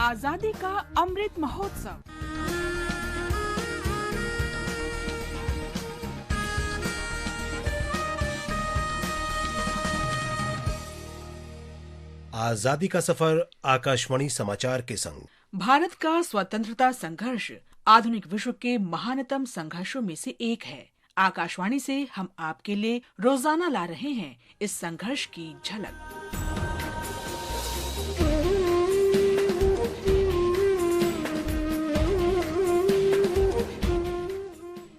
आजादी का अमृत महोत्सव। आजादी का सफर आकाशवाणी समाचार के संग। भारत का स्वतंत्रता संघर्ष आधुनिक विश्व के महानतम संघर्षों में से एक है। आकाशवाणी से हम आपके लिए रोजाना ला रहे हैं इस संघर्ष की झलक।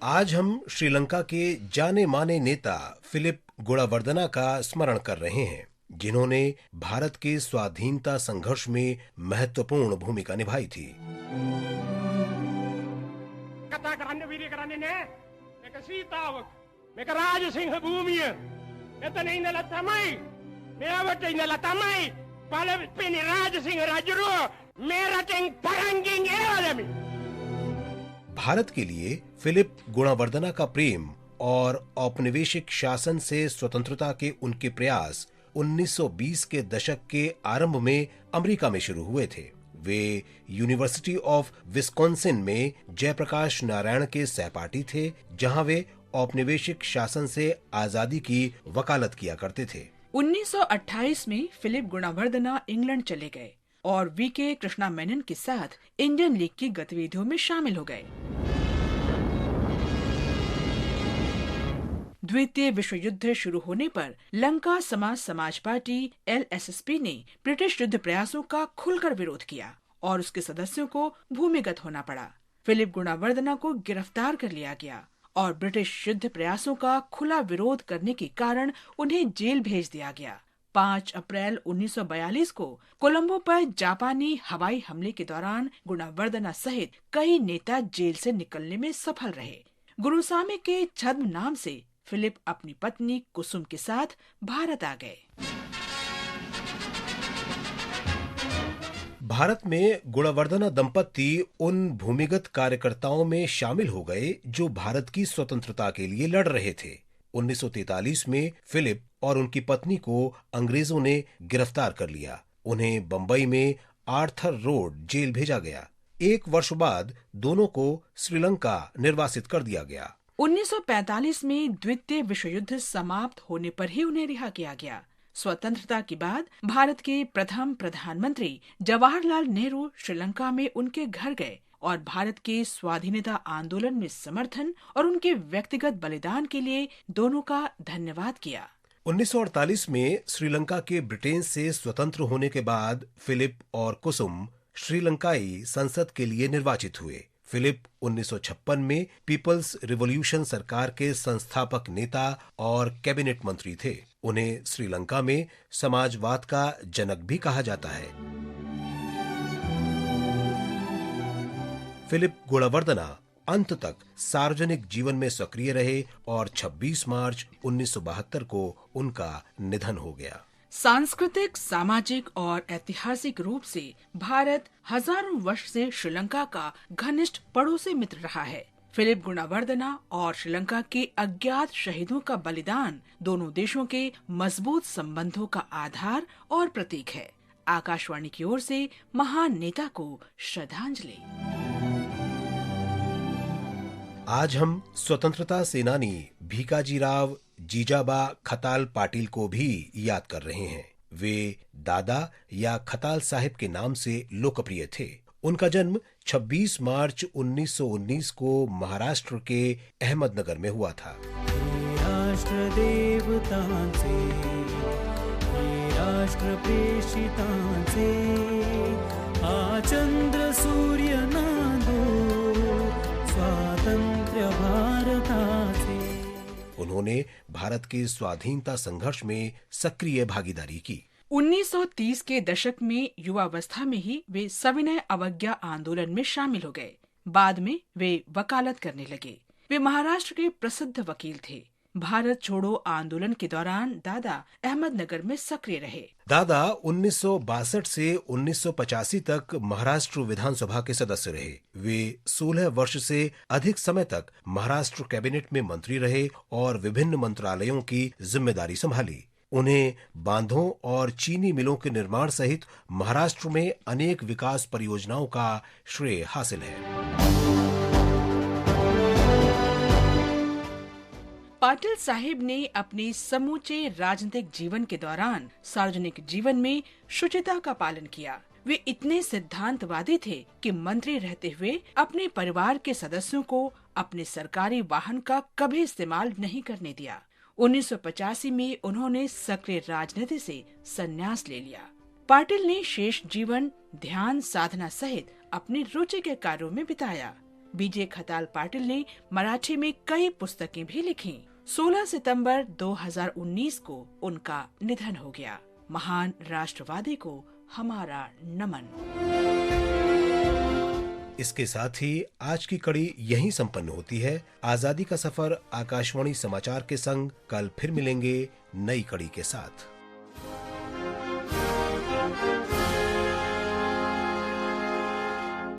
आज हम श्रीलंका के जाने माने नेता फिलिप गुणावर्दना का स्मरण कर रहे हैं, जिन्होंने भारत के स्वाधीनता संघर्ष में महत्वपूर्ण भूमिका निभाई थी। कथा करने वीर्य करने ने एक सीतावक मेक राजसिंह भूमिय එතන ඉඳලා තමයි මෙවට ඉඳලා තමයි පළවෙනි राजसिंह राजरो මේ රටෙන් පරං ගෙන් भारत के लिए फिलिप गुणावर्दना का प्रेम और औपनिवेशिक शासन से स्वतंत्रता के उनके प्रयास 1920 के दशक के आरंभ में अमेरिका में शुरू हुए थे। वे यूनिवर्सिटी ऑफ विस्कॉन्सिन में जयप्रकाश नारायण के सहपाठी थे, जहां वे औपनिवेशिक शासन से आजादी की वकालत किया करते थे। 1928 में फिलिप गुणावर्दना इंग्लैंड चले गए और वीके कृष्णा मेनन के साथ इंडियन लीग की गतिविधियों में शामिल हो गए। द्वितीय विश्व युद्ध शुरू होने पर लंका समाज पार्टी LSSP ने ब्रिटिश युद्ध प्रयासों का खुलकर विरोध किया और उसके सदस्यों को भूमिगत होना पड़ा। फिलिप गुणावर्दना को गिरफ्तार कर लिया गया और ब्रिटिश युद्ध प्रयासों का खुला विरोध करने के कारण उन्हें जेल भेज दिया गया। 5 अप्रैल 1942 को कोलंबो पर जापानी हवाई हमले के दौरान गुणावर्दना सहित कई नेता जेल से निकलने में सफल रहे। गुरुसामी के छद्म नाम से फिलिप अपनी पत्नी कुसुम के साथ भारत आ गए। भारत में गुणावर्दना दंपत्ति उन भूमिगत कार्यकर्ताओं में शामिल हो गए जो भारत की स्वतंत्रता के लिए लड़ रहे थे। 1943 में फिलिप और उनकी पत्नी को अंग्रेजों ने गिरफ्तार कर लिया। उन्हें बंबई में आर्थर रोड जेल भेजा गया। 1 वर्ष बाद दोनों को श्रीलंका निर्वासित कर दिया गया। 1945 में द्वितीय विश्व युद्ध समाप्त होने पर ही उन्हें रिहा किया गया। स्वतंत्रता के बाद भारत के प्रथम प्रधानमंत्री जवाहरलाल नेहरू श्रीलंका में उनके घर गए और भारत के स्वाधीनता आंदोलन में समर्थन और उनके व्यक्तिगत बलिदान के लिए दोनों का धन्यवाद किया। 1948 में श्रीलंका के ब्रिटेन से स्वतंत्र होने के बाद फिलिप और कुसुम श्रीलंकाई संसद के लिए निर्वाचित हुए। फिलिप 1956 में पीपल्स रिवॉल्यूशन सरकार के संस्थापक नेता और कैबिनेट मंत्री थे। उन्हें श्रीलंका में समाजवाद का जनक भी कहा जाता है। फिलिप गुणावर्दना अंत तक सार्वजनिक जीवन में सक्रिय रहे और 26 मार्च 1972 को उनका निधन हो गया। सांस्कृतिक, सामाजिक और ऐतिहासिक रूप से भारत हजारों वर्ष से श्रीलंका का घनिष्ठ पड़ोसी मित्र रहा है। फिलिप गुणावर्दना और श्रीलंका के अज्ञात शहीदों का बलिदान दोनों देशों के मजबूत संबंधों का आधार और प्रतीक है। आकाशवाणी की ओर से महान नेता को श्रद्धांजलि। आज हम स्वतंत्रता सेनानी भीकाजीराव जीजाबा खताल पाटिल को भी याद कर रहे हैं। वे दादा या खताल साहिब के नाम से लोकप्रिय थे। उनका जन्म 26 मार्च 1919 को महाराष्ट्र के अहमदनगर में हुआ था। राष्ट्र देवतांचे, राष्ट्र प्रेषितांचे, आ चंद्र सूर्य नादो स्वातंत्र्य भारताचे। उन्होंने भारत के स्वाधीनता संघर्ष में सक्रिय भागीदारी की। 1930 के दशक में युवावस्था में ही वे सविनय अवज्ञा आंदोलन में शामिल हो गए। बाद में वे वकालत करने लगे। वे महाराष्ट्र के प्रसिद्ध वकील थे। भारत छोड़ो आंदोलन के दौरान दादा अहमदनगर में सक्रिय रहे। दादा 1962 से 1985 तक महाराष्ट्र विधानसभा के सदस्य रहे। वे 16 वर्ष से अधिक समय तक महाराष्ट्र कैबिनेट में मंत्री रहे और विभिन्न मंत्रालयों की जिम्मेदारी संभाली। उन्हें बांधों और चीनी मिलों के निर्माण सहित महाराष्ट्र में अनेक विकास परियोजनाओं का श्रेय हासिल है। पाटिल साहिब ने अपने समूचे राजनीतिक जीवन के दौरान सार्वजनिक जीवन में शुचिता का पालन किया। वे इतने सिद्धांतवादी थे कि मंत्री रहते हुए अपने परिवार के सदस्यों को अपने सरकारी वाहन का कभी इस्तेमाल नहीं करने दिया। 1985 में उन्होंने सक्रिय राजनीति से संन्यास ले लिया। पाटिल ने शेष जीवन ध्यान साधना सहित अपनी रुचि के कार्यों में बिताया। बीजे खताल पाटिल ने मराठी में कई पुस्तकें भी लिखी। 16 सितंबर 2019 को उनका निधन हो गया। महान राष्ट्रवादी को हमारा नमन। इसके साथ ही आज की कड़ी यहीं संपन्न होती है। आजादी का सफर आकाशवाणी समाचार के संग कल फिर मिलेंगे नई कड़ी के साथ।